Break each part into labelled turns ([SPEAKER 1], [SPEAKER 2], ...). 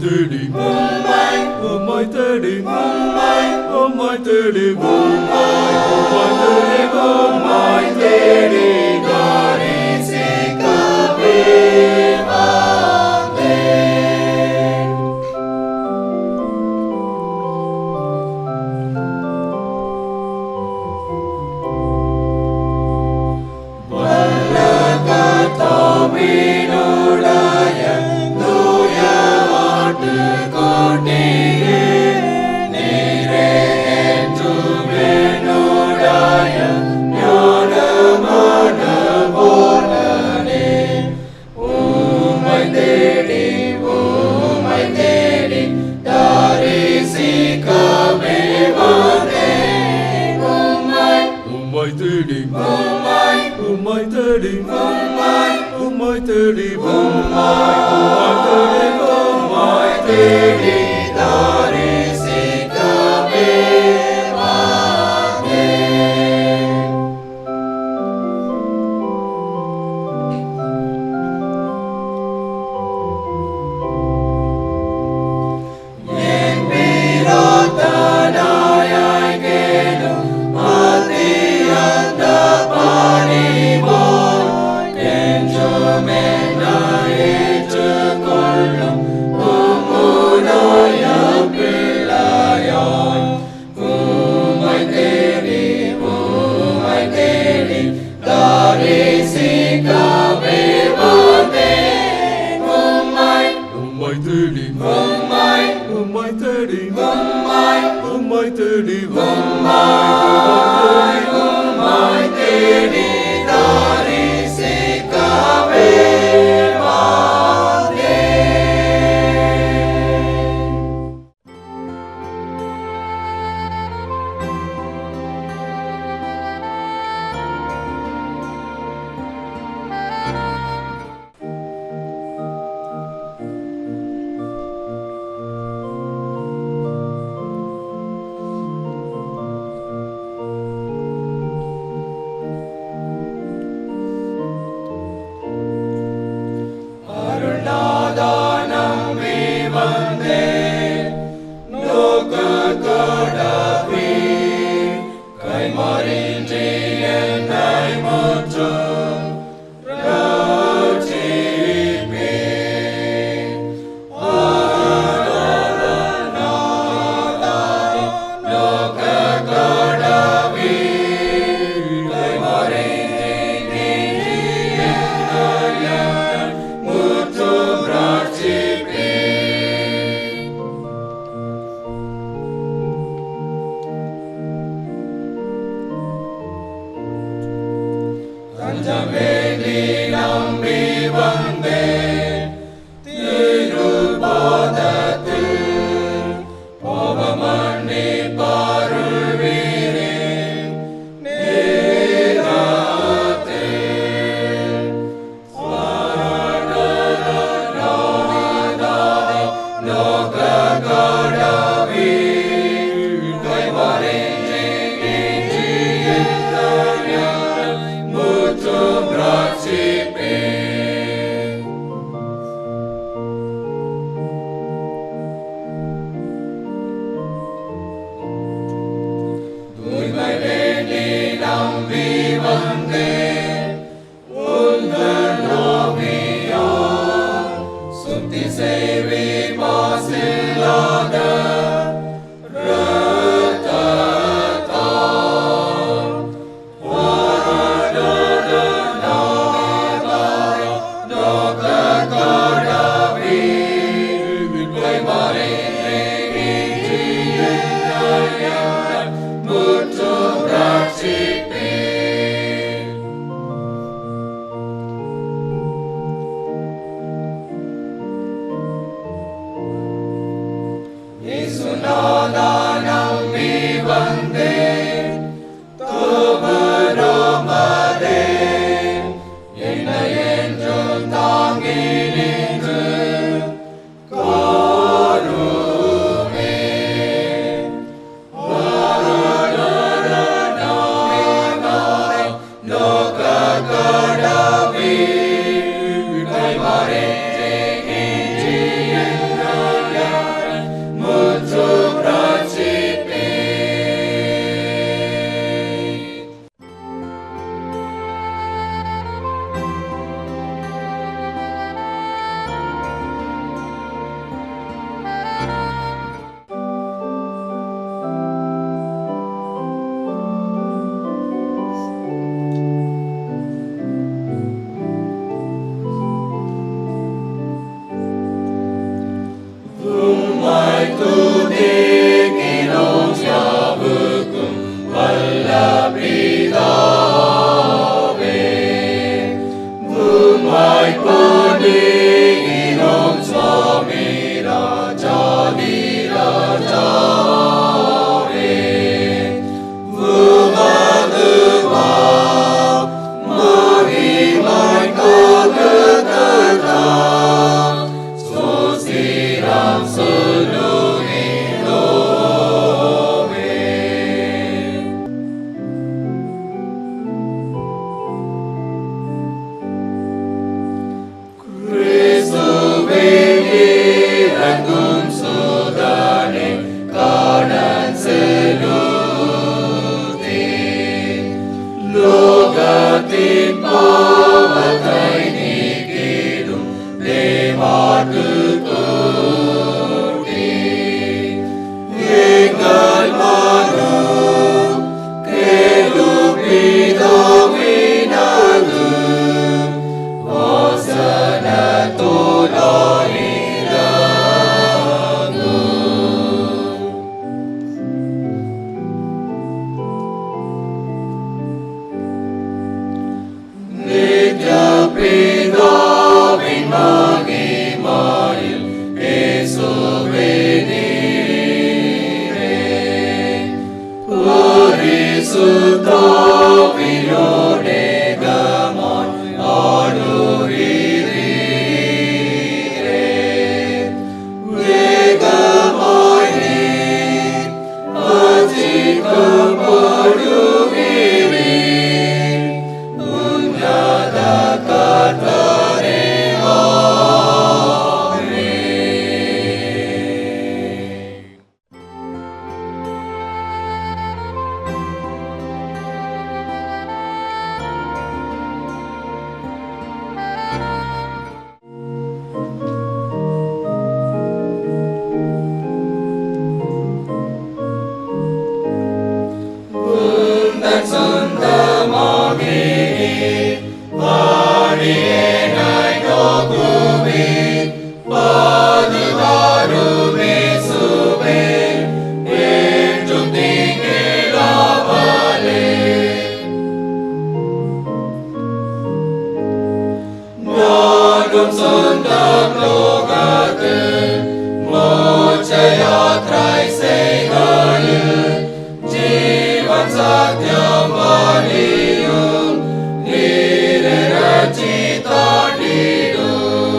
[SPEAKER 1] தேடி உம்மை தேடி உம்மை தேடி உம்மை தேடி தரிசிக்கவே வந்தேன். வல்ல கர்த்தாவினுடைய தூய ஆட்டுக்குட்டியே, நீரே என்றும் என்னுடைய ஞானமான போதகனே. உம்மை தேடி தரிசிக்கவே வந்தேன். உம்மை தேடி உம்மை தேடி உம்மை தேடி உம்மை தேடி தரிசிக்கவே வந்தேன். என் பிரார்த்தனையாய் கேளும் அத்தியந்த பணிவோய், என்றும் என்னை ஏற்றுக்கொள்ளும் உம்முடைய பிள்ளையாய். உம்மை தேடி தரிசிக்கவே வந்தேன். உம்மை தேடி உம்மை தேடி உம்மை தேடி உம்மை தேடி தரிசிக்கவே வந்தேன். அருள்நாதா நம்பி வந்தேன், நோக்கத்தோடவே கைமாறின்றி என்னை முற்றும் ரட்சிப்பீர். நோக்கத்தோடவே கைமாறின்றி என்னை முற்றும் ரட்சிப்பீர். தஞ்சமேந்தி நம்பி வந்தேன், திருப்பாதத்தில் பாவமன்னி பாருள்வீரே நேரத்தில். நோக்கத்தோடவே கைமாறின்றி என்னை முற்றும் ரட்சிப்பீர். தூய்மை வேண்டி நம்பி வந்தேன், உந்தன் ஆவியால் சுத்தி செய்வீர் மாசில்லாத இரத்தத்தால். நோக்கத்தோடவே கைமாறின்றி என்னை முற்றும் ரட்சிப்பீர். இயேசுநாதா நம்பி வந்தேன், தோபரோமதே என்னை என்றும் தாங்கி நின்று காருமே. நோக்கத்தோடவே கைமாறின்றி என்னை எங்கள் மனு கேளுப்பிதோவினது பிதாவின் மகிமையில் இயேசுவே நீரே பரிசுத்தாவியோடே கமாய் ஆடுகிறீரே வேகமாய் நீர் வஞ்சிக்கப்படுகிறீர் உன்னத கர்த்தரே உந்தன் சொந்தமாகி வாடியேனாய் நோக்குவீர் பாதுகாருமே சுவே என்றும் தீங்கிலாமலே நானும் சொந்தம் லோகத்து மோட்ச யாத்திரை செய்கையில் ஜீவன் சத்தியம் வழியும் நீரட்சி தாண்டிடும்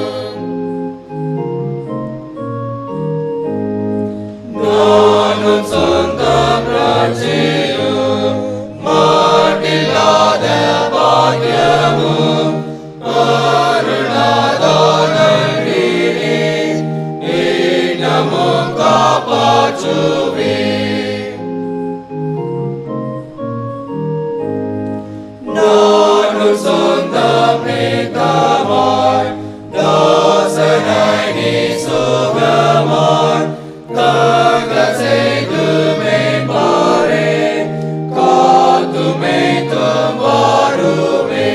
[SPEAKER 1] நானும் சொந்தம் ராட்சியும் மாட்டில்லாத பாக்கியமும் அருணாதானீரே இன்னமும் காப்பாற்றுவே நானும் சொந்தம் நீக்கமாய் தாசனை நீ சுகமாய் தங்க செய்து மேம்பாரே காத்துமே தம்பாருமே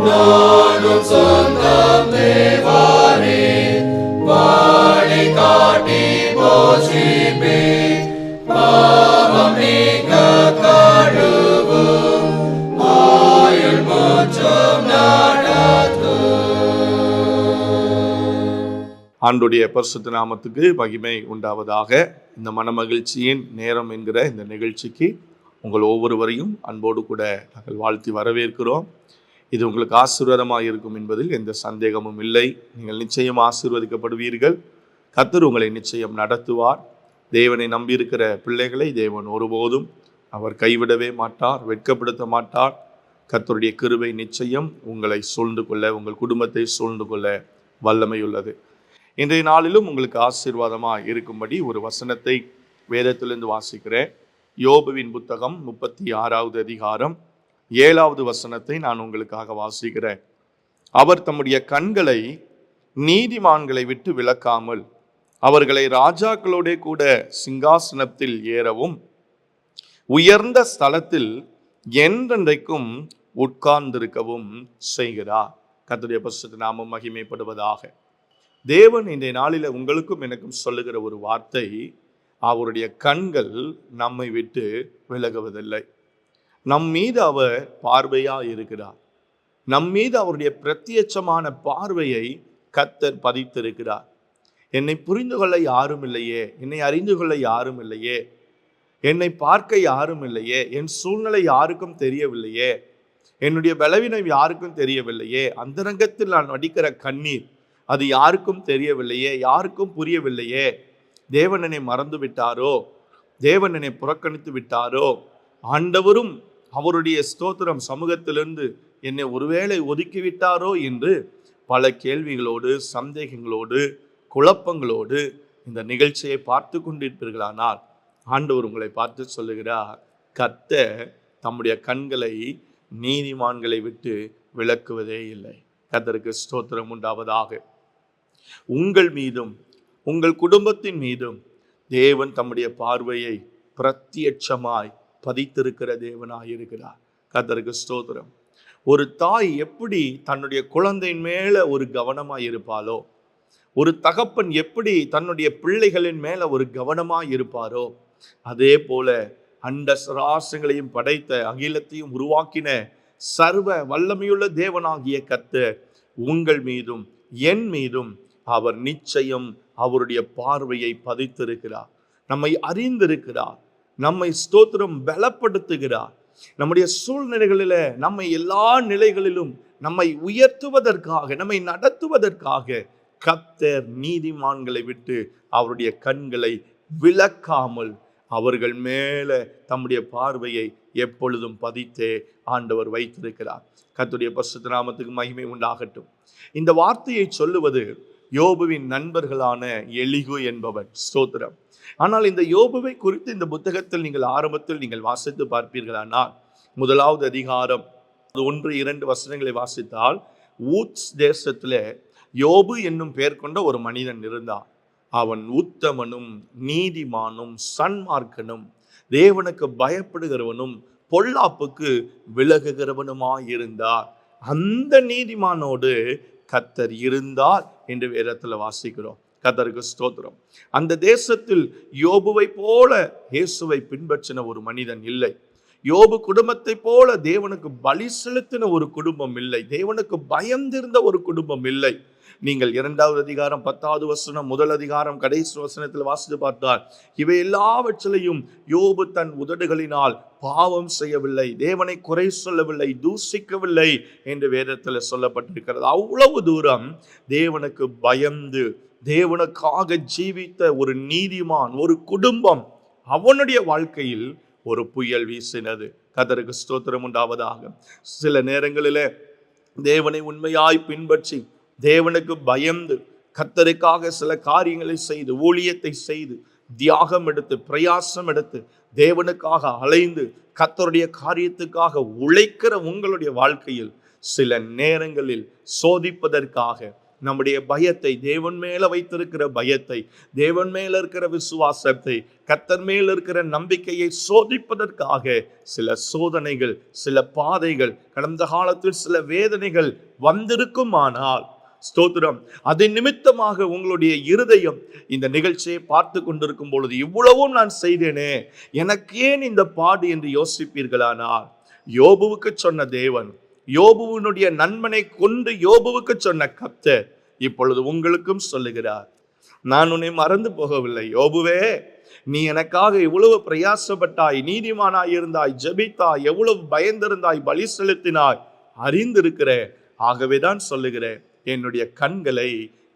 [SPEAKER 1] நானும் சொந்தம் தேவாரே வழி காட்டி போஷிப்பே பாவம் நீக்க கழுவும் ஆயுள் மோட்சம் நடத்தும்.
[SPEAKER 2] ஆண்டுடைய பரிசுத்த நாமத்துக்கு மகிமை உண்டாவதாக. இந்த மனமகிழ்ச்சியின் நேரம் என்கிற இந்த நிகழ்ச்சிக்கு உங்கள் ஒவ்வொருவரையும் அன்போடு கூட நாங்கள் வாழ்த்தி வரவேற்கிறோம். இது உங்களுக்கு ஆசீர்வாதமாக இருக்கும் என்பதில் எந்த சந்தேகமும் இல்லை. நீங்கள் நிச்சயம் ஆசீர்வதிக்கப்படுவீர்கள். கர்த்தர் உங்களை நிச்சயம் நடத்துவார். தேவனை நம்பியிருக்கிற பிள்ளைகளை தேவன் ஒருபோதும் அவர் கைவிடவே மாட்டார், வெட்கப்படுத்த மாட்டார். கர்த்தருடைய கிருபை நிச்சயம் உங்களை சூழ்ந்து கொள்ள, உங்கள் குடும்பத்தை சூழ்ந்து கொள்ள வல்லமையுள்ளது. இன்றைய நாளிலும் உங்களுக்கு ஆசீர்வாதமாக இருக்கும்படி ஒரு வசனத்தை வேதத்திலிருந்து வாசிக்கிறேன். யோபுவின் புத்தகம் 36வது அதிகாரம் 7வது வசனத்தை நான் உங்களுக்காக வாசிக்கிறேன். அவர் தம்முடைய கண்களை நீதிமான்களை விட்டு விலக்காமல் அவர்களை ராஜாக்களோட கூட சிங்காசனத்தில் ஏறவும் உயர்ந்த ஸ்தலத்தில் என்றென்றைக்கும் உட்கார்ந்திருக்கவும் செய்கிறார். கர்த்தருடைய பரிசுத்த நாமம் மகிமைப்படுவதாக. தேவன் இன்றைய நாளில உங்களுக்கும் எனக்கும் சொல்லுகிற ஒரு வார்த்தை, அவருடைய கண்கள் நம்மை விட்டு விலகுவதில்லை. நம் மீது அவர் பார்வையா இருக்கிறார். நம் மீது அவருடைய பிரத்யட்சமான பார்வையை கர்த்தர் பதித்திருக்கிறார். என்னை புரிந்து கொள்ள யாரும் இல்லையே, என்னை அறிந்து கொள்ள யாரும் இல்லையே, என்னை பார்க்க யாரும் இல்லையே, என் சூழ்நிலை யாருக்கும் தெரியவில்லையே, என்னுடைய பலவீனம் யாருக்கும் தெரியவில்லையே, அந்தரங்கத்தில் நான் வடிக்கிற கண்ணீர் அது யாருக்கும் தெரியவில்லையே, யாருக்கும் புரியவில்லையே, தேவன் என்னை மறந்து விட்டாரோ, தேவன் என்னை புறக்கணித்து விட்டாரோ, ஆண்டவரும் அவருடைய ஸ்தோத்திரம் சமூகத்திலிருந்து என்னை ஒருவேளை ஒதுக்கிவிட்டாரோ என்று பல கேள்விகளோடு, சந்தேகங்களோடு, குழப்பங்களோடு இந்த நிகழ்ச்சியை பார்த்து கொண்டிருப்பீர்களானால் ஆண்டவர் உங்களை பார்த்து சொல்லுகிறார், கர்த்தர் தம்முடைய கண்களை நீதிமான்களை விட்டு விலக்குவதே இல்லை. கர்த்தருக்கு ஸ்தோத்திரம் உண்டாவதாக. உங்கள் மீதும் உங்கள் குடும்பத்தின் மீதும் தேவன் தம்முடைய பார்வையை பிரத்யட்சமாய் பதித்திருக்கிற தேவனாய் இருக்கிறார். கர்த்தருக்கு ஸ்தோத்திரம். ஒரு தாய் எப்படி தன்னுடைய குழந்தையின் மேல ஒரு கவனமாய் இருப்பாளோ, ஒரு தகப்பன் எப்படி தன்னுடைய பிள்ளைகளின் மேல ஒரு கவனமாய் இருப்பாரோ, அதே போல அண்ட சராசங்களையும் படைத்த அகிலத்தையும் உருவாக்கின சர்வ வல்லமையுள்ள தேவனாகிய கர்த்தர் உங்கள் மீதும் என் மீதும் அவர் நிச்சயம் அவருடைய பார்வையை பதித்திருக்கிறார். நம்மை அறிந்திருக்கிறார். நம்மை ஸ்தோத்திரம் பலப்படுத்துகிறார். நம்முடைய சூழ்நிலைகளில நம்மை எல்லா நிலைகளிலும் நம்மை உயர்த்துவதற்காக, நம்மை நடத்துவதற்காக கர்த்தர் நீதிமான்களை விட்டு அவருடைய கண்களை விலக்காமல் அவர்கள் மேல தம்முடைய பார்வையை எப்பொழுதும் பதித்தே ஆண்டவர் வைத்திருக்கிறார். கர்த்தருடைய பரிசுத்த நாமத்துக்கு மகிமை உண்டாகட்டும். இந்த வார்த்தையை சொல்லுவது யோபுவின் நண்பர்களான எலிகு என்பவன். ஸ்தோத்திரம். ஆனால் இந்த யோபுவை குறித்து இந்த புத்தகத்தில் நீங்கள் ஆரம்பத்தில் நீங்கள் வாசித்து பார்ப்பீர்களானால், முதலாவது அதிகாரம் 1-2 வசனங்களை வாசித்தால், ஊத்ஸ் தேசத்திலே யோபு என்னும் பெயர் கொண்ட ஒரு மனிதன் இருந்தான். அவன் உத்தமனும் நீதிமானும் சன்மார்க்கனும் தேவனுக்கு பயப்படுகிறவனும் பொல்லாப்புக்கு விலகுகிறவனுமாயிருந்தார். அந்த நீதிமானோடு கர்த்தர் இருந்தார் என்று வேதத்தில் வாசிக்கிறோம். கர்த்தருக்கு ஸ்தோத்திரம். அந்த தேசத்தில் யோபுவை போல இயேசுவை பின்பற்றின ஒரு மனிதன் இல்லை. யோபு குடும்பத்தை போல தேவனுக்கு பலி செலுத்தின ஒரு குடும்பம் இல்லை. தேவனுக்கு பயந்திருந்த ஒரு குடும்பம் இல்லை. நீங்கள் 2வது அதிகாரம் 10வது வசனம், 1 அதிகாரம் கடைசி வசனத்தில் வாசித்து பார்த்தால், இவை எல்லாவற்றிலையும் யோபு தன் உதடுகளினால் பாவம் செய்யவில்லை, தேவனை குறை சொல்லவில்லை, தூசிக்கவில்லை என்று வேதத்தில் சொல்லப்பட்டிருக்கிறது. அவ்வளவு தூரம் தேவனுக்கு பயந்து தேவனுக்காக ஜீவித்த ஒரு நீதிமான், ஒரு குடும்பம், அவனுடைய வாழ்க்கையில் ஒரு புயல் வீசினது. கர்த்தருக்கு ஸ்தோத்திரம் உண்டாவதாக. சில நேரங்களிலே தேவனை உண்மையாய் பின்பற்றி தேவனுக்கு பயந்து கர்த்தருக்காக சில காரியங்களை செய்து, ஊழியத்தை செய்து, தியாகம் எடுத்து, பிரயாசம் எடுத்து, தேவனுக்காக அலைந்து கர்த்தருடைய காரியத்துக்காக உழைக்கிற உங்களுடைய வாழ்க்கையில் சில நேரங்களில் சோதிப்பதற்காக நம்முடைய பயத்தை, தேவன் மேல வைத்திருக்கிற பயத்தை, தேவன் மேல இருக்கிற விசுவாசத்தை, கர்த்தர் மேல இருக்கிற நம்பிக்கையை சோதிப்பதற்காக சில சோதனைகள், சில பாதைகள், கடந்த காலத்தில் சில வேதனைகள் வந்திருக்குமானால், ஸ்தோத்திரம், அதை நிமித்தமாக உங்களுடைய இருதயம் இந்த நிகழ்ச்சியை பார்த்து கொண்டிருக்கும் பொழுது, இவ்வளவும் நான் செய்தேனே, எனக்கு ஏன் இந்த பாடு என்று யோசிப்பீர்களானால், யோபுவுக்கு சொன்ன தேவன், யோபுவினுடைய நண்பனை கொண்டு யோபுவுக்கு சொன்ன கர்த்தர் இப்பொழுது உங்களுக்கும் சொல்லுகிறார், நான் உன்னை மறந்து போகவில்லை. யோபுவே, நீ எனக்காக எவ்வளவு பிரயாசப்பட்டாய், நீதிமானாய் இருந்தாய், ஜெபித்தாய், எவ்வளவு பயந்திருந்தாய், பலி செலுத்தினாய், அறிந்திருக்கிற. ஆகவேதான் சொல்லுகிறேன், என்னுடைய கண்களை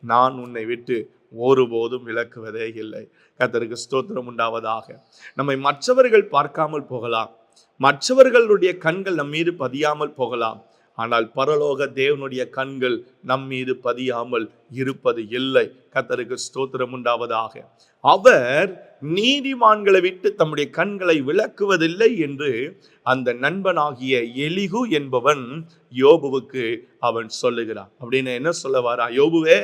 [SPEAKER 2] நான் உன்னை விட்டு ஒருபோதும் விலக்குவதே இல்லை. கர்த்தருக்கு ஸ்தோத்திரம் உண்டாவதாக. நம்மை மற்றவர்கள் பார்க்காமல் போகலாம், மற்றவர்களுடைய கண்கள் நம் மீது பதியாமல் போகலாம், ஆனால் பரலோக தேவனுடைய கண்கள் நம் மீது பதியாமல் இருப்பது இல்லை. கர்த்தருக்கு ஸ்தோத்திரம் உண்டாவதாக. அவர் நீதிமான்களை விட்டு தம்முடைய கண்களை விலக்குவதில்லை என்று அந்த நண்பனாகிய எலிகு என்பவன் யோபுவுக்கு அவன் சொல்லுகிறான். அப்படின்னு என்ன சொல்ல வாரா? யோபுவே,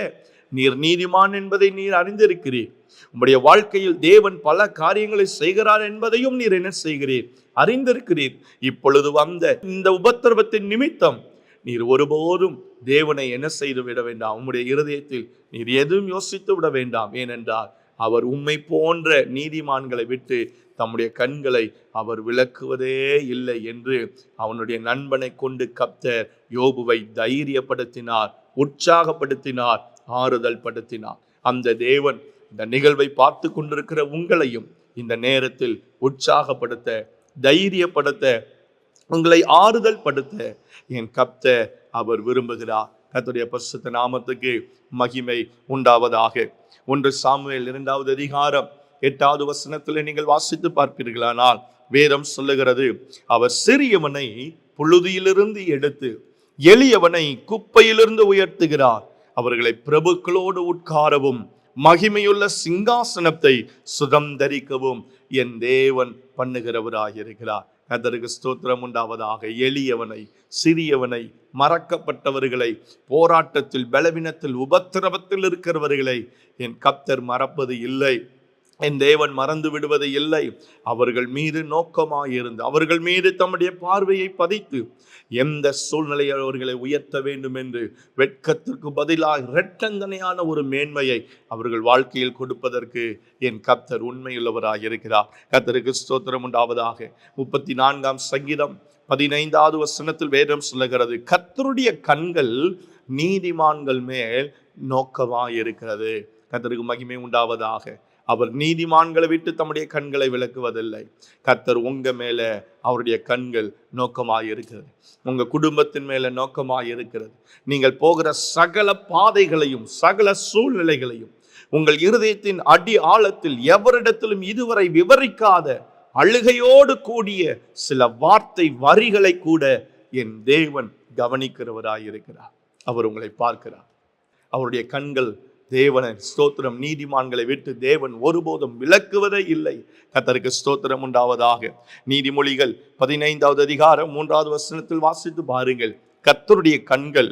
[SPEAKER 2] நீர் நீதிமான் என்பதை நீர் அறிந்திருக்கிறீர். உம்முடைய வாழ்க்கையில் தேவன் பல காரியங்களை செய்கிறார் என்பதையும் நீர் என்ன செய்கிறீர்? அறிந்திருக்கிறீர். இப்பொழுது வந்த இந்த உபத்திரவத்தின் நிமித்தம் நீர் ஒருபோதும் தேவனை என்ன செய்து விட வேண்டாம். உம்முடைய இருதயத்தில் நீர் எதுவும் யோசித்து விட வேண்டாம். ஏனென்றால் அவர் உம்மை போன்ற நீதிமான்களை விட்டு தம்முடைய கண்களை அவர் விலக்குவதே இல்லை என்று அவனுடைய நண்பனை கொண்டு கர்த்தர் யோபுவை தைரியப்படுத்தினார், உற்சாகப்படுத்தினார், ஆறுதல் படுத்தினார். அந்த தேவன் இந்த நிகழ்வை பார்த்து கொண்டிருக்கிற உங்களையும் இந்த நேரத்தில் உற்சாகப்படுத்த, தைரியப்படுத்த, உங்களை ஆறுதல் படுத்த என் கர்த்தர் அவர் விரும்புகிறார். கர்த்தருடைய பரிசுத்த நாமத்துக்கு மகிமை உண்டாவதாக. 1 சாமுவேல் 2வது அதிகாரம் 8வது வசனத்தில் நீங்கள் வாசித்து பார்ப்பீர்களானால் வேதம் சொல்லுகிறது, அவர் சிறியவனை புழுதியிலிருந்து எடுத்து எளியவனை குப்பையிலிருந்து உயர்த்துகிறார். அவர்களை பிரபுக்களோடு உட்காரவும் மகிமையுள்ள சிங்காசனத்தை சுதந்தரிக்கவும் என் தேவன் பண்ணுகிறவராயிருக்கிறார். கர்த்தருக்கு ஸ்தோத்திரம் உண்டாவதாக. எளியவனை, சிறியவனை, மறக்கப்பட்டவர்களை, போராட்டத்தில், பலவீனத்தில், உபத்திரவத்தில் இருக்கிறவர்களை என் கர்த்தர் மறப்பது இல்லை. என் தேவன் மறந்து விடுவது இல்லை. அவர்கள் மீது நோக்கமாயிருந்து அவர்கள் மீது தம்முடைய பார்வையை பதித்து எந்த சூழ்நிலையை அவர்களை உயர்த்த வேண்டும் என்று வெட்கத்திற்கு பதிலாக இரட்டந்தனையான ஒரு மேன்மையை அவர்கள் வாழ்க்கையில் கொடுப்பதற்கு என் கர்த்தர் உண்மையுள்ளவராக இருக்கிறார். கர்த்தருக்கு ஸ்தோத்திரம் உண்டாவதாக. 34ஆம் சங்கீதம் 15வது வசனத்தில் வேதம் சொல்லுகிறது, கர்த்தருடைய கண்கள் நீதிமான்கள் மேல் நோக்கமாயிருக்கிறது. கர்த்தருக்கு மகிமை உண்டாவதாக. அவர் நீதிமான்களை விட்டு தம்முடைய கண்களை விலக்குவதில்லை. கர்த்தர் உங்க மேல அவருடைய கண்கள் நோக்கமாயிருக்கிறது. உங்க குடும்பத்தின் மேல நோக்கமாயிருக்கிறது. நீங்கள் போகிற சகல பாதைகளையும் சகல சூழ்நிலைகளையும் உங்கள் இருதயத்தின் அடி ஆழத்தில் எவரிடத்திலும் இதுவரை விவரிக்காத அழுகையோடு கூடிய சில வார்த்தை வரிகளை கூட என் தேவன் கவனிக்கிறவராயிருக்கிறார். அவர் உங்களை பார்க்கிறார். அவருடைய கண்கள் தேவனை ஸ்தோத்திரம் நீதிமான்களை விட்டு தேவன் ஒருபோதும் விலக்குவதே இல்லை. கர்த்தருக்கு ஸ்தோத்திரம் உண்டாவதாக. நீதிமொழிகள் 15வது அதிகாரம் 3வது வசனத்தில் வாசித்து பாருங்கள். கர்த்தருடைய கண்கள்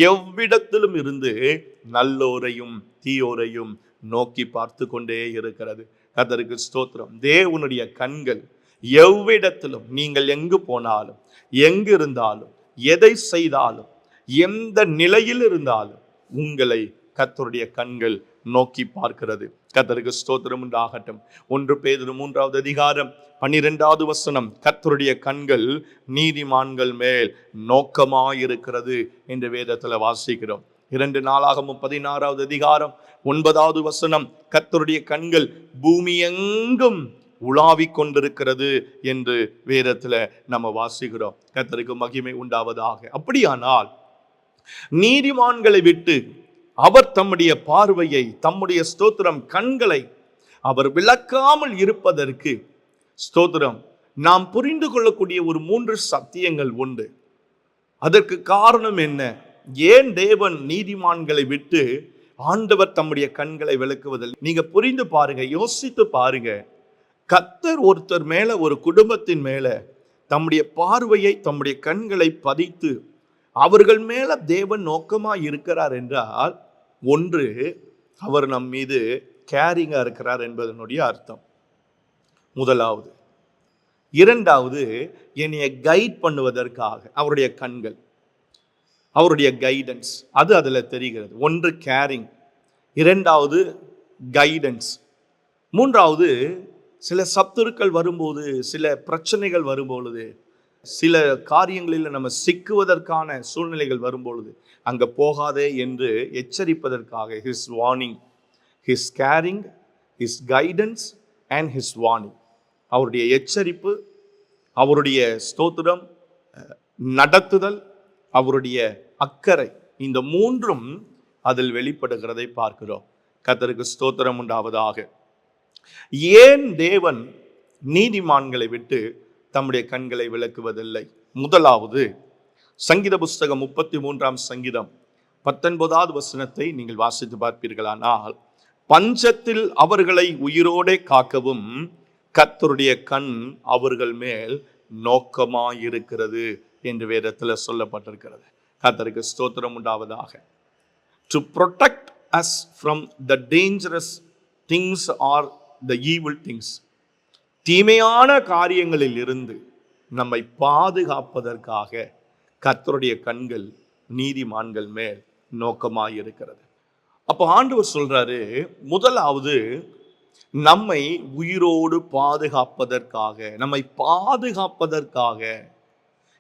[SPEAKER 2] எவ்விடத்திலும் இருந்து நல்லோரையும் தீயோரையும் நோக்கி பார்த்து கொண்டே இருக்கிறது. கர்த்தருக்கு ஸ்தோத்திரம். தேவனுடைய கண்கள் எவ்விடத்திலும், நீங்கள் எங்கு போனாலும், எங்கு இருந்தாலும், எதை செய்தாலும், எந்த நிலையில் இருந்தாலும் உங்களை கர்த்தருடைய கண்கள் நோக்கி பார்க்கிறது. கர்த்தருக்கு ஸ்தோத்திரம் உண்டாகட்டும். 1 பேதுரு 3வது அதிகாரம் 12வது வசனம், கர்த்தருடைய கண்கள் நீதிமான்கள் மேல் நோக்கமாயிருக்கிறது என்று வேதத்துல வாசிக்கிறோம். 2 நாளாகமம் 16வது அதிகாரம் 9வது வசனம், கர்த்தருடைய கண்கள் பூமி எங்கும் உலாவிக் கொண்டிருக்கிறது என்று வேதத்துல நம்ம வாசிக்கிறோம். கர்த்தருக்கு மகிமை உண்டாவதாக. அப்படியானால் நீதிமான்களை விட்டு அவர் தம்முடைய பார்வையை, தம்முடைய ஸ்தோத்திரம் கண்களை அவர் விளக்காமல் இருப்பதற்கு ஸ்தோத்திரம் நாம் புரிந்து கொள்ளக்கூடிய ஒரு 3 சத்தியங்கள் உண்டு. அதற்கு காரணம் என்ன? ஏன் தேவன் நீதிமான்களை விட்டு ஆண்டவர் தம்முடைய கண்களை விளக்குவதில்லை? நீங்க புரிந்து பாருங்க, யோசித்து பாருங்க. கர்த்தர் ஒருத்தர் மேல, ஒரு குடும்பத்தின் மேல தம்முடைய பார்வையை, தம்முடைய கண்களை பதித்து அவர்கள் மேல தேவன் நோக்கமா இருக்கிறார் என்றால், ஒன்று, அவர் நம் மீது கேரிங்கா இருக்கிறார் என்பதனுடைய அர்த்தம். முதலாவது. இரண்டாவது, என்னைய கைட் பண்ணுவதற்காக அவருடைய கண்கள், அவருடைய கைடன்ஸ், அது அதுல தெரிகிறது. ஒன்று கேரிங், இரண்டாவது கைடன்ஸ், மூன்றாவது சில சத்துருக்கள் வரும்போது, சில பிரச்சனைகள் வரும்பொழுது, சில காரியங்களில் நம்ம சிக்குவதற்கான சூழ்நிலைகள் வரும்பொழுது அங்க போகாதே என்று எச்சரிப்பதற்காக his warning, his caring, his guidance and his warning. அவருடைய எச்சரிப்பு, அவருடைய ஸ்தோத்திரம், நடத்துதல், அவருடைய அக்கறை, இந்த மூன்றும் அதில் வெளிப்படுகிறதை பார்க்கிறோம். கர்த்தருக்கு ஸ்தோத்திரம் உண்டாவதாக. ஏன் தேவன் நீதிமான்களை விட்டு தம்முடைய கண்களை விளக்குவதில்லை? முதலாவது, சங்கீத புஸ்தகம் 33ஆம் சங்கீதம் 19வது வசனத்தை நீங்கள் வாசித்து பார்ப்பீர்களானால், பஞ்சத்தில் அவர்களை உயிரோடே காக்கவும் கர்த்தருடைய கண் அவர்கள் மேல் நோக்கமாயிருக்கிறது என்று வேதத்தில் சொல்லப்பட்டிருக்கிறது. கர்த்தருக்கு ஸ்தோத்திரம் உண்டாவதாக. To protect us from the dangerous things or the evil things, தீமையான காரியங்களில் இருந்து நம்மை பாதுகாப்பதற்காக கர்த்தருடைய கண்கள் நீதிமான்கள் மேல் நோக்கமாயிருக்கிறது. அப்போ ஆண்டவர் சொல்றாரு, முதலாவது நம்மை உயிரோடு பாதுகாப்பதற்காக, நம்மை பாதுகாப்பதற்காக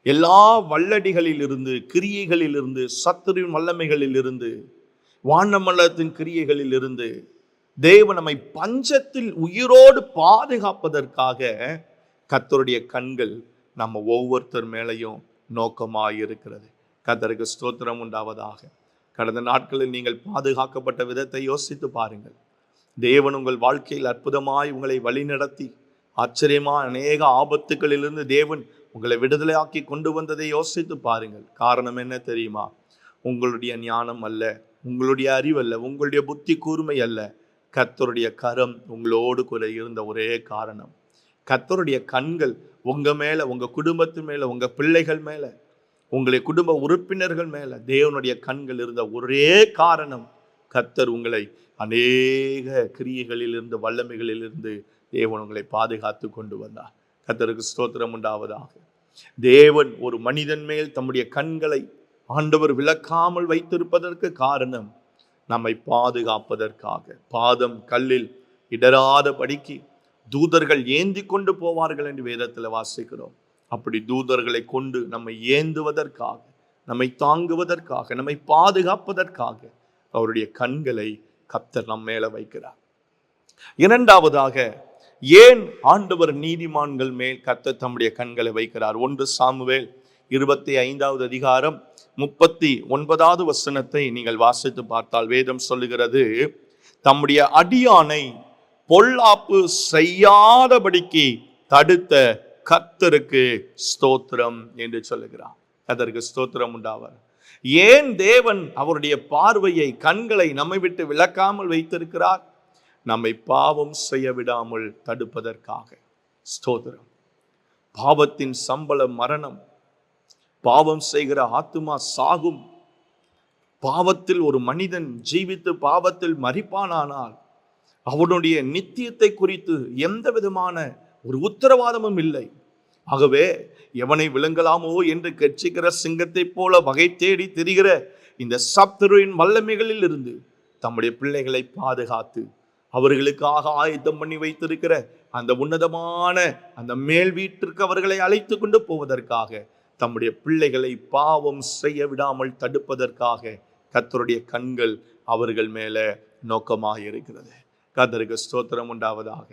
[SPEAKER 2] எல்லா வல்லடிகளில் இருந்து, கிரியைகளில் இருந்து, சத்துருவின் வல்லமைகளில் இருந்து, வானமண்டலத்தின் கிரியைகளில் இருந்து தேவன் நம்மை பஞ்சத்தில் உயிரோடு பாதுகாப்பதற்காக கர்த்தருடைய கண்கள் நம்ம ஒவ்வொருத்தர் மேலையும் நோக்கமாயிருக்கிறது. கர்த்தருக்கு ஸ்தோத்திரம் உண்டாவதாக. கடந்த நாட்களில் நீங்கள் பாதுகாக்கப்பட்ட விதத்தை யோசித்து பாருங்கள். தேவன் உங்கள் வாழ்க்கையில் அற்புதமாய் உங்களை வழிநடத்தி ஆச்சரியமான அநேக ஆபத்துகளிலிருந்து தேவன் உங்களை விடுதலையாக்கி கொண்டு வந்ததை யோசித்து பாருங்கள். காரணம் என்ன தெரியுமா? உங்களுடைய ஞானம் அல்ல, உங்களுடைய அறிவு அல்ல, உங்களுடைய புத்தி கூர்மை அல்ல. கர்த்தருடைய கரம் உங்களோடு கூட இருந்த ஒரே காரணம், கர்த்தருடைய கண்கள் உங்க மேல, உங்க குடும்பத்து மேல, உங்க பிள்ளைகள் மேல, உங்களுடைய குடும்ப உறுப்பினர்கள் மேல தேவனுடைய கண்கள் இருந்த ஒரே காரணம், கர்த்தர் உங்களை அநேக கிரியைகளிலிருந்து வல்லமைகளிலிருந்து தேவன் உங்களை பாதுகாத்து கொண்டு வந்தார். கர்த்தருக்கு ஸ்தோத்திரம் உண்டாவதாக. தேவன் ஒரு மனிதன் மேல் தம்முடைய கண்களை ஆண்டவர் விலக்காமல் வைத்திருப்பதற்கு காரணம் நம்மை பாதுகாப்பதற்காக. பாதம் கல்லில் இடராதபடிக்கு தூதர்கள் ஏந்தி கொண்டு போவார்கள் என்று வேதத்தில் வாசிக்கிறோம். அப்படி தூதர்களை கொண்டு நம்மை ஏந்துவதற்காக, நம்மை தாங்குவதற்காக, நம்மை பாதுகாப்பதற்காக அவருடைய கண்களை கர்த்தர் நம் மேல வைக்கிறார். இரண்டாவதாக, ஏன் ஆண்டவர் நீதிமான்கள் மேல் கர்த்தர் தம்முடைய கண்களை வைக்கிறார்? 1 சாமுவேல் 25வது அதிகாரம் 39வது வசனத்தை நீங்கள் வாசித்து பார்த்தால் வேதம் சொல்லுகிறது, தம்முடைய அடியானை பொல்லாப்பு செய்யாதபடிக்கு தடுத்த கர்த்தருக்கு ஸ்தோத்திரம் என்று சொல்லுகிறார். அதற்கு ஸ்தோத்திரம் உண்டாவார். ஏன் தேவன் அவருடைய பார்வையை, கண்களை நம்மை விட்டு விலக்காமல் வைத்திருக்கிறார்? நம்மை பாவம் செய்ய விடாமல் தடுப்பதற்காக. ஸ்தோத்திரம். பாவத்தின் சம்பளம் மரணம். பாவம் செய்கிற ஆத்துமா சாகும். பாவத்தில் ஒரு மனிதன் ஜீவித்து பாவத்தில் மரிப்பானானால் அவனுடைய நித்தியத்தை குறித்து எந்த விதமான ஒரு உத்தரவாதமும் இல்லை. ஆகவே எவனை விழுங்கலாமோ என்று கெர்ச்சிக்கிற சிங்கத்தை போல வகை தேடி திரிகிற இந்த சத்துருவின் வல்லமைகளில் இருந்து தம்முடைய பிள்ளைகளை பாதுகாத்து அவர்களுக்காக ஆயத்தம் பண்ணி வைத்திருக்கிற அந்த உன்னதமான அந்த மேல் வீட்டிற்கு அவர்களை அழைத்து கொண்டு போவதற்காக, தம்முடைய பிள்ளைகளை பாவம் செய்ய விடாமல் தடுப்பதற்காக கர்த்தருடைய கண்கள் அவர்கள் மேல நோக்கமாக இருக்கிறது. கர்த்தருக்கு ஸ்தோத்திரம் உண்டாவதாக.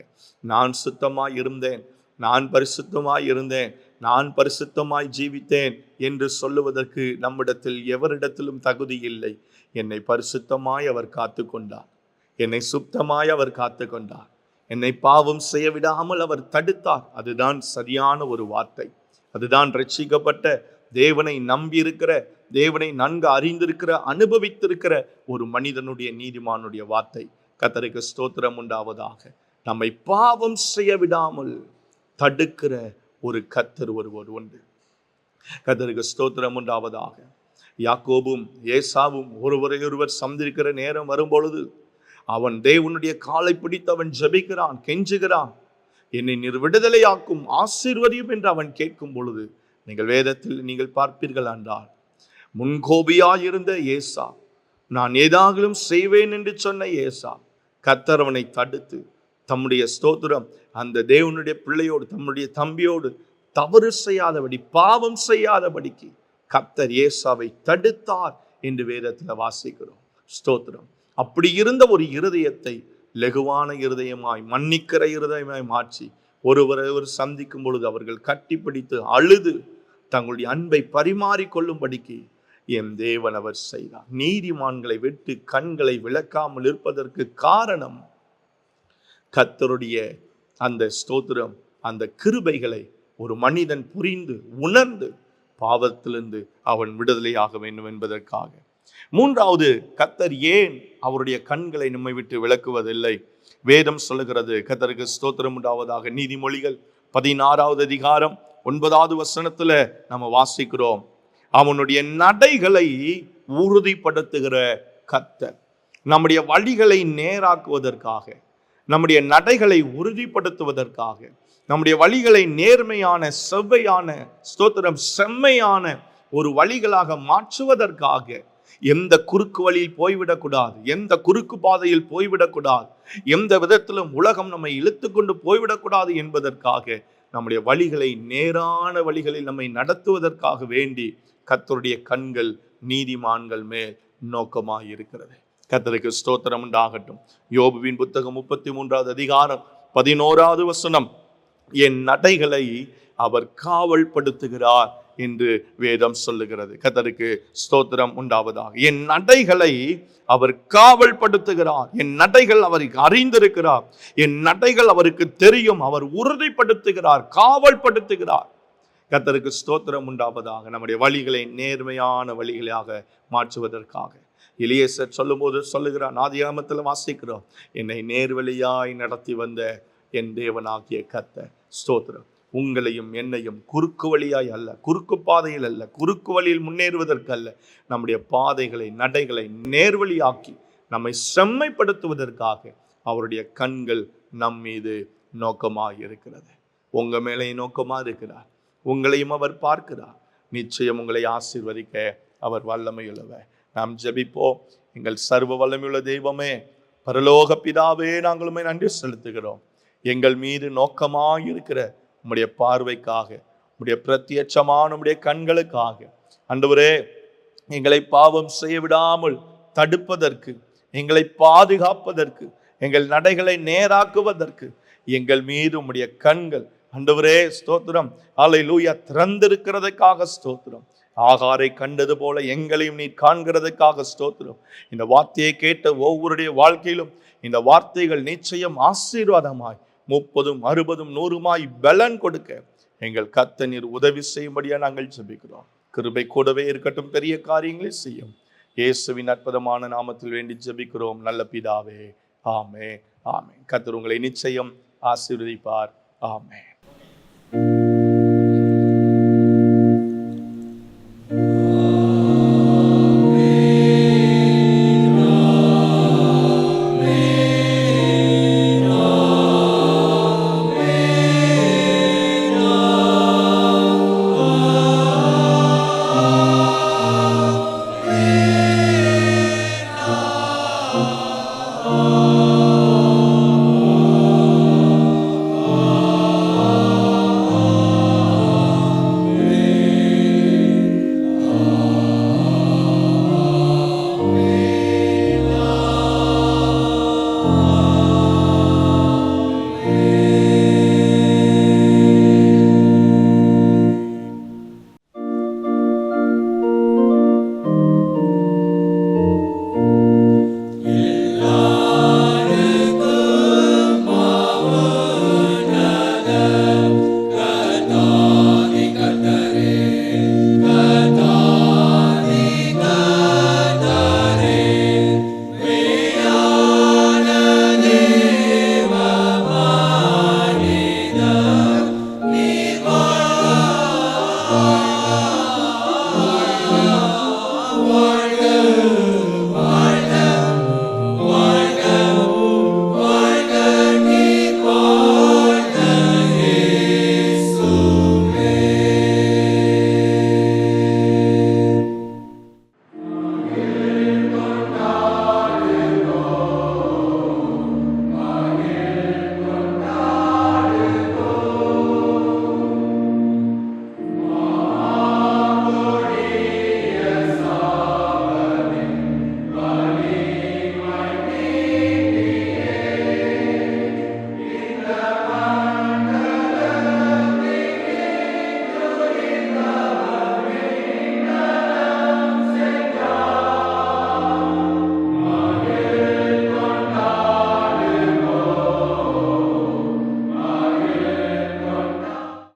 [SPEAKER 2] நான் சுத்தமாய் இருந்தேன், நான் பரிசுத்தமாய் இருந்தேன், நான் பரிசுத்தமாய் ஜீவித்தேன் என்று சொல்லுவதற்கு நம்மிடத்தில் எவரிடத்திலும் தகுதி இல்லை. என்னை பரிசுத்தமாய் அவர் காத்து கொண்டார், என்னை சுத்தமாய் அவர் காத்து கொண்டார், என்னை பாவம் செய்ய விடாமல் அவர் தடுத்தார். அதுதான் சரியான ஒரு வார்த்தை. அதுதான் ரட்சிக்கப்பட்ட, தேவனை நம்பி இருக்கிற, தேவனை நன்கு அறிந்திருக்கிற, அனுபவித்திருக்கிற ஒரு மனிதனுடைய, நீதிமானுடைய வார்த்தை. கர்த்தருக்கு ஸ்தோத்திரம் உண்டாவதாக. நம்மை பாவம் செய்ய விடாமல் தடுக்கிற ஒரு கர்த்தர் ஒருவர் உண்டு. கர்த்தருக்கு ஸ்தோத்திரம் உண்டாவதாக. யாக்கோபும் ஏசாவும் ஒருவரையொருவர் சந்திக்கிற நேரம் வரும்பொழுது அவன் தேவனுடைய காலை பிடித்து அவன் ஜெபிக்கிறான், கெஞ்சுகிறான். என்னை நீர் விடுதலையாக்கும், ஆசீர்வதியும் என்று அவன் கேட்கும் பொழுது நீங்கள் வேதத்தில் நீங்கள் பார்ப்பீர்கள் என்றால், முன்கோபியாயிருந்த ஏசா, நான் ஏதாகிலும் செய்வேன் என்று சொன்ன ஏசா, கர்த்தர் அவனை தடுத்து தம்முடைய ஸ்தோத்திரம் அந்த தேவனுடைய பிள்ளையோடு, தம்முடைய தம்பியோடு தவறு செய்யாதபடி, பாவம் செய்யாதபடிக்கு கர்த்தர் ஏசாவை தடுத்தார் என்று வேதத்தில் வாசிக்கிறோம். ஸ்தோத்திரம். அப்படி இருந்த ஒரு இருதயத்தை லகுவான இருதயமாய், மன்னிக்கிற இருதயமாய் மாற்றி ஒருவரை சந்திக்கும் பொழுது அவர்கள் கட்டிப்பிடித்து அழுது தங்களுடைய அன்பை பரிமாறிக்கொள்ளும்படிக்கு என் தேவன் அவர் செய்தார். நீதிமான்களை விட்டு கண்களை விளக்காமல் இருப்பதற்கு காரணம் கர்த்தருடைய அந்த ஸ்தோத்திரம், அந்த கிருபைகளை ஒரு மனிதன் புரிந்து உணர்ந்து பாவத்திலிருந்து அவன் விடுதலையாக வேண்டும் என்பதற்காக. மூன்றாவது, கர்த்தர் ஏன் அவருடைய கண்களை நம்மை விட்டு விலக்குவதில்லை? வேதம் சொல்லுகிறது, கர்த்தருக்கு ஸ்தோத்திரம் உண்டாவதாக. நீதிமொழிகள் 16வது அதிகாரம் 9வது வசனத்துல நம்ம வாசிக்கிறோம், அவனுடைய நடைகளை உறுதிப்படுத்துகிற கர்த்தர். நம்முடைய வழிகளை நேராக்குவதற்காக, நம்முடைய நடைகளை உறுதிப்படுத்துவதற்காக, நம்முடைய வழிகளை நேர்மையான, செவ்வையான, ஸ்தோத்திரம் செம்மையான ஒரு வழிகளாக மாற்றுவதற்காக, எந்த குறுக்கு வழியில் போய்விடக்கூடாது, எந்த குறுக்கு பாதையில் போய்விடக்கூடாது, எந்த விதத்திலும் உலகம் நம்மை இழுத்து கொண்டு போய்விடக்கூடாது என்பதற்காக, நம்முடைய வழிகளை நேரான வழிகளில் நம்மை நடத்துவதற்காக வேண்டி கர்த்தருடைய கண்கள் நீதிமான்கள் மேல் நோக்கமாக இருக்கிறது. கர்த்தருக்கு ஸ்தோத்திரம் உண்டாகட்டும். யோபுவின் புத்தகம் 33வது அதிகாரம் 11வது வசனம், என் நடைகளை அவர் காவல் படுத்துகிறார் என்று வேதம் சொல்லுகிறது. கர்த்தருக்கு ஸ்தோத்திரம் உண்டாவதாக. என் நடைகளை அவர் காவல் படுத்துகிறார், என் நடைகள் அவருக்கு அறிந்திருக்கிறார், என் நடைகள் அவருக்கு தெரியும், அவர் உறுதிப்படுத்துகிறார், காவல் படுத்துகிறார். கர்த்தருக்கு ஸ்தோத்திரம் உண்டாவதாக. நம்முடைய வழிகளை நேர்மையான வழிகளாக மாற்றுவதற்காக எலியேசர் சொல்லும் போது சொல்லுகிறார், ஆதியாகமத்தில் வாசிக்கிறோம், என்னை நேர்வழியாய் நடத்தி வந்த என் தேவனாகிய கர்த்தர் ஸ்தோத்திரம் உங்களையும் என்னையும் குறுக்கு வழியாய் அல்ல, குறுக்கு பாதையில் அல்ல, குறுக்கு வழியில் முன்னேறுவதற்கு அல்ல, நம்முடைய பாதைகளை நடைகளை நேர்வழியாக்கி நம்மை செம்மைப்படுத்துவதற்காக அவருடைய கண்கள் நம் மீது நோக்கமாக இருக்கிறது. உங்க மேலே நோக்கமாக இருக்கிறார். உங்களையும் அவர் பார்க்கிறார். நிச்சயம் உங்களை ஆசீர்வதிக்க அவர் வல்லமையுள்ளவர். நாம் ஜெபிப்போம். எங்கள் சர்வ வல்லமையுள்ள தெய்வமே, பரலோக பிதாவே, நாங்களுமே நன்றி செலுத்துகிறோம். எங்கள் மீது நோக்கமாக இருக்கிற உம்முடைய பார்வைக்காக, உம்முடைய பிரத்யட்சமான உம்முடைய கண்களுக்காக ஆண்டவரே, எங்களை பாவம் செய்ய விடாமல் தடுப்பதற்கு, எங்களை பாதுகாப்பதற்கு, எங்கள் நடைகளை நேராக்குவதற்கு எங்கள் மீது உம்முடைய கண்கள் ஆண்டவரே ஸ்தோத்திரம் அல்லேலூயா திறந்திருக்கிறதுக்காக ஸ்தோத்திரம். ஆகாரை கண்டது போல எங்களையும் நீ காண்கிறதுக்காக ஸ்தோத்திரம். இந்த வார்த்தையை கேட்ட ஒவ்வொருடைய வாழ்க்கையிலும் இந்த வார்த்தைகள் நிச்சயம் ஆசீர்வாதமாய் 30, 60, 100 பலன் கொடுக்க எங்கள் கர்த்தர் நீர் உதவி செய்யும்படியா நாங்கள் ஜெபிக்கிறோம். கிருபை கூடவே இருக்கட்டும். பெரிய காரியங்களை செய்யும். இயேசுவின் அற்புதமான நாமத்தில் வேண்டி ஜெபிக்கிறோம் நல்ல பிதாவே. ஆமென், ஆமென். கர்த்தர் உங்களை நிச்சயம் ஆசீர்வதிப்பார். ஆமென்.